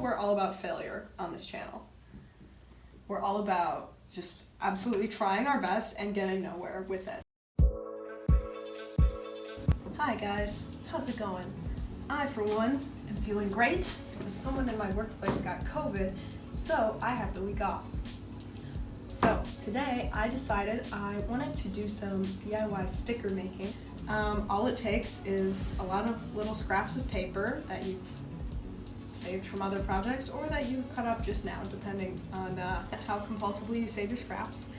we're all about failure on this channel. We're all about just absolutely trying our best and getting nowhere with it. Hi guys, how's it going? I, for one, am feeling great because someone in my workplace got COVID, so I have the week off. So today I decided I wanted to do some DIY sticker making. All it takes is a lot of little scraps of paper that you've saved from other projects or that you cut up just now, depending on how compulsively you save your scraps,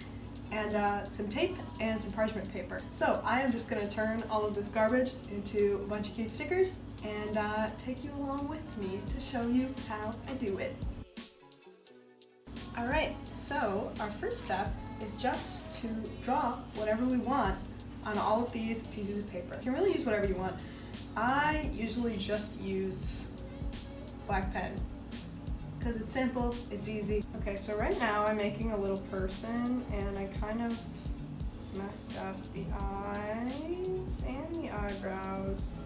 and some tape and some parchment paper. So I am just going to turn all of this garbage into a bunch of cute stickers and take you along with me to show you how I do it. Alright, so our first step is just to draw whatever we want on all of these pieces of paper. You can really use whatever you want. I usually just use black pen because it's simple, it's easy. Okay, so right now I'm making a little person and I kind of messed up the eyes and the eyebrows.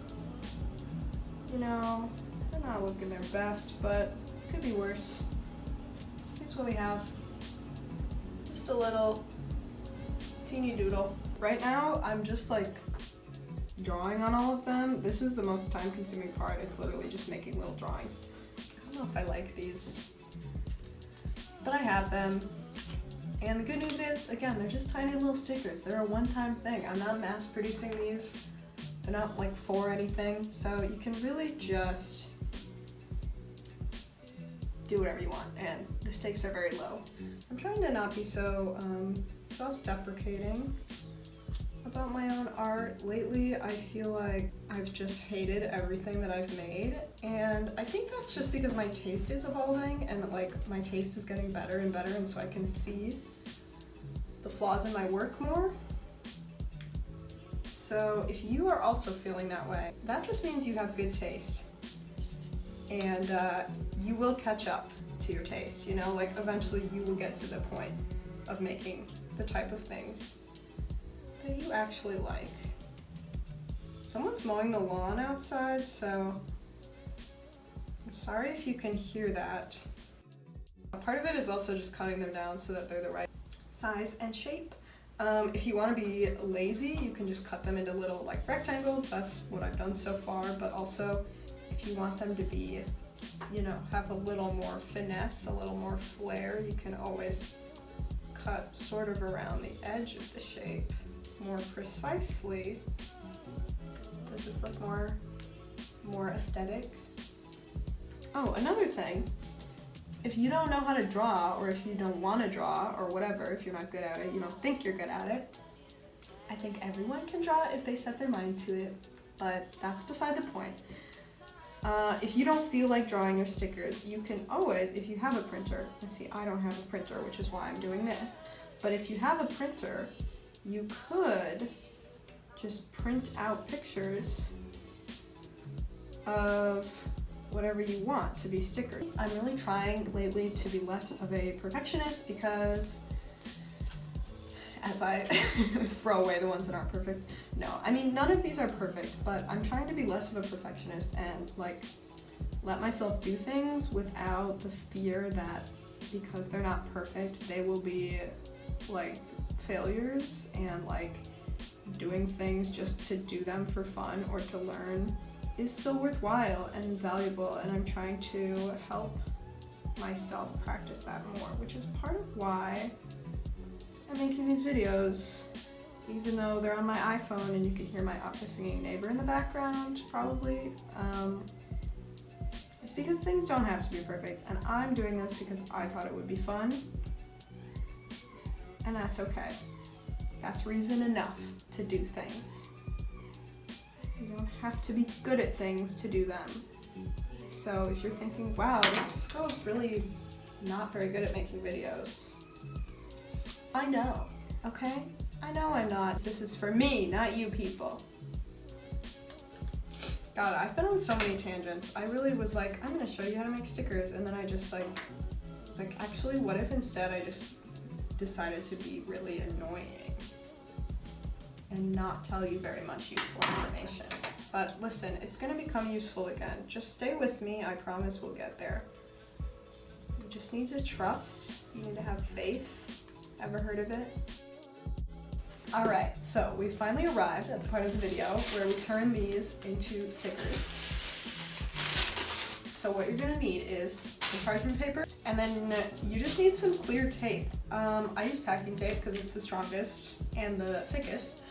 You know, they're not looking their best, but could be worse. Here's what we have. Just a little teeny doodle. Right now, I'm just like drawing on all of them. This is the most time-consuming part. It's literally just making little drawings. I don't know if I like these, but I have them. And the good news is, again, they're just tiny little stickers. They're a one-time thing. I'm not mass producing these. They're not like for anything. So you can really just do whatever you want, and the stakes are very low. I'm trying to not be so self-deprecating about my own art. Lately, I feel like I've just hated everything that I've made, and I think that's just because my taste is evolving and like my taste is getting better and better, and so I can see the flaws in my work more. So if you are also feeling that way, that just means you have good taste, and you will catch up to your taste, you know, like eventually you will get to the point of making the type of things that you actually like. Someone's mowing the lawn outside, so I'm sorry if you can hear that. A part of it is also just cutting them down so that they're the right size and shape. If you want to be lazy, you can just cut them into little like rectangles. That's what I've done so far, but also if you want them to be, you know, have a little more finesse, a little more flair, you can always cut sort of around the edge of the shape more precisely. Does this look more aesthetic? Oh, another thing, if you don't know how to draw, or if you don't want to draw, or whatever, if you're not good at it, you don't think you're good at it, I think everyone can draw if they set their mind to it, but that's beside the point. If you don't feel like drawing your stickers, you can always, if you have a printer, and see, I don't have a printer, which is why I'm doing this, but if you have a printer, you could just print out pictures of whatever you want to be stickers. I'm really trying lately to be less of a perfectionist because as I throw away the ones that aren't perfect. No, I mean, none of these are perfect, but I'm trying to be less of a perfectionist and like let myself do things without the fear that because they're not perfect, they will be like failures, and like doing things just to do them for fun or to learn is still worthwhile and valuable, and I'm trying to help myself practice that more, which is part of why I'm making these videos, even though they're on my iPhone and you can hear my singing neighbor in the background, probably. It's because things don't have to be perfect, and I'm doing this because I thought it would be fun, and that's okay. That's reason enough to do things. You don't have to be good at things to do them. So if you're thinking, wow, this girl's really not very good at making videos, I know, okay? I know I'm not. This is for me, not you people. God, I've been on so many tangents. I really was like, I'm gonna show you how to make stickers, and then I just like, was like, actually, what if instead I just decided to be really annoying and not tell you very much useful information? But listen, it's gonna become useful again. Just stay with me, I promise we'll get there. just need to trust. You need to have faith. Ever heard of it? Alright, so we finally arrived at the part of the video where we turn these into stickers. So what you're gonna need is some parchment paper, and then you just need some clear tape. I use packing tape because it's the strongest and the thickest,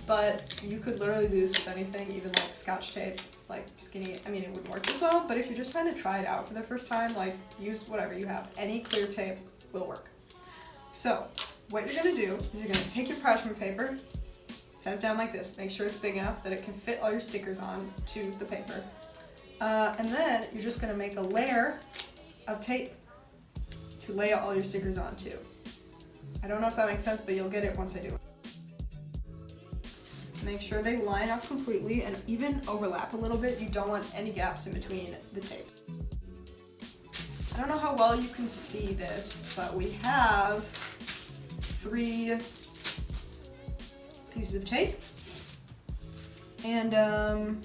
but you could literally do this with anything, even like Scotch tape, like skinny. I mean, it would work as well, but if you're just trying to try it out for the first time, like use whatever you have. Any clear tape will work. So what you're gonna do is you're gonna take your parchment paper, set it down like this, make sure it's big enough that it can fit all your stickers on to the paper. And then you're just gonna make a layer of tape to lay all your stickers onto. I don't know if that makes sense, but you'll get it once I do it. Make sure they line up completely and even overlap a little bit. You don't want any gaps in between the tape. I don't know how well you can see this, but we have 3 pieces of tape. And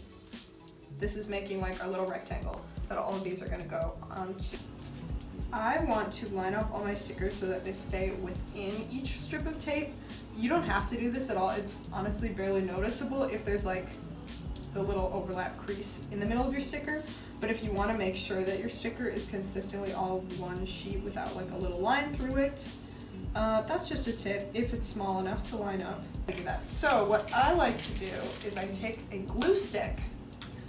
this is making like our little rectangle that all of these are gonna go onto. I want to line up all my stickers so that they stay within each strip of tape. You don't have to do this at all. It's honestly barely noticeable if there's like the little overlap crease in the middle of your sticker. But if you want to make sure that your sticker is consistently all one sheet without like a little line through it, that's just a tip if it's small enough to line up. Do that. So what I like to do is I take a glue stick,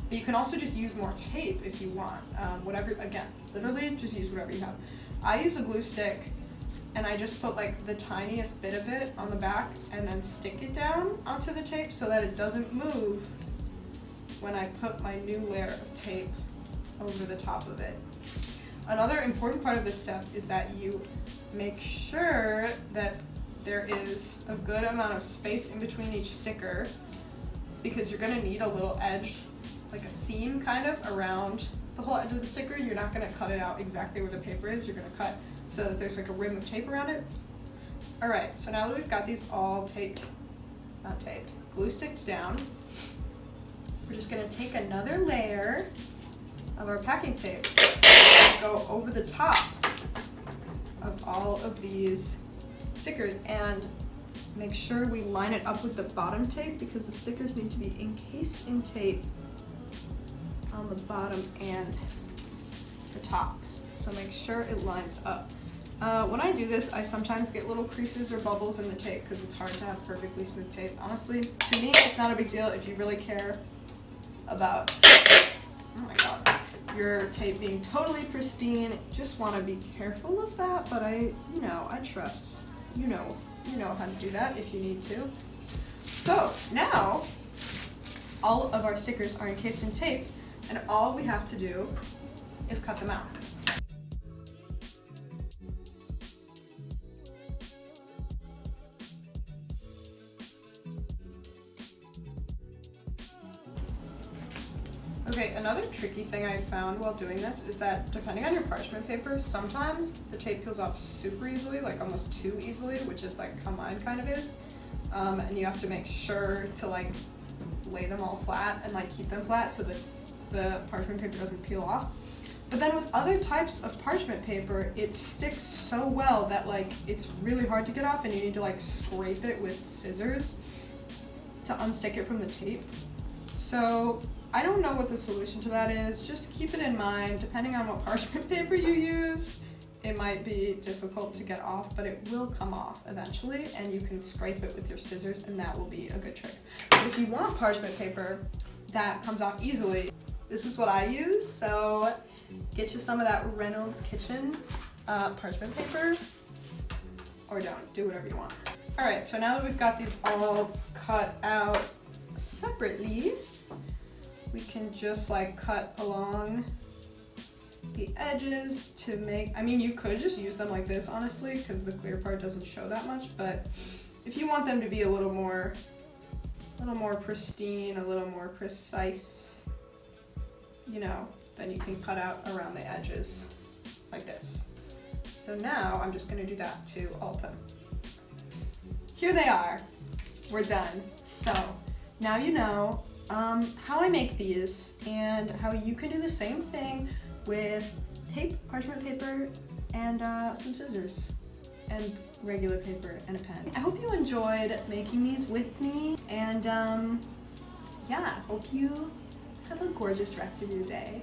but you can also just use more tape if you want. Whatever, again, literally just use whatever you have. I use a glue stick and I just put like the tiniest bit of it on the back and then stick it down onto the tape so that it doesn't move when I put my new layer of tape over the top of it. Another important part of this step is that you make sure that there is a good amount of space in between each sticker, because you're gonna need a little edge, like a seam kind of around the whole edge of the sticker. You're not gonna cut it out exactly where the paper is. You're gonna cut so that there's like a rim of tape around it. All right, so now that we've got these all glue sticked down, we're just gonna take another layer of our packing tape and go over the top of all of these stickers and make sure we line it up with the bottom tape, because the stickers need to be encased in tape on the bottom and the top. So make sure it lines up. When I do this, I sometimes get little creases or bubbles in the tape because it's hard to have perfectly smooth tape. Honestly, to me, it's not a big deal if you really care about, oh my god, your tape being totally pristine. Just want to be careful of that, but I trust. You know how to do that if you need to. So now, all of our stickers are encased in tape, and all we have to do is cut them out. Okay, another tricky thing I found while doing this is that depending on your parchment paper, sometimes the tape peels off super easily, like almost too easily, which is like how mine kind of is. And you have to make sure to like lay them all flat and like keep them flat so that the parchment paper doesn't peel off. But then with other types of parchment paper, it sticks so well that like it's really hard to get off, and you need to like scrape it with scissors to unstick it from the tape. So I don't know what the solution to that is. Just keep it in mind, depending on what parchment paper you use, it might be difficult to get off, but it will come off eventually, and you can scrape it with your scissors, and that will be a good trick. But if you want parchment paper that comes off easily, this is what I use. So get you some of that Reynolds Kitchen parchment paper, or don't, do whatever you want. All right, so now that we've got these all cut out separately, we can just like cut along the edges to make, I mean, you could just use them like this, honestly, because the clear part doesn't show that much, but if you want them to be a little more pristine, a little more precise, then you can cut out around the edges like this. So now I'm just gonna do that to all of them. Here they are, we're done. So now you know how I make these and how you can do the same thing with tape, parchment paper, and some scissors and regular paper and a pen. I hope you enjoyed making these with me, and yeah, hope you have a gorgeous rest of your day.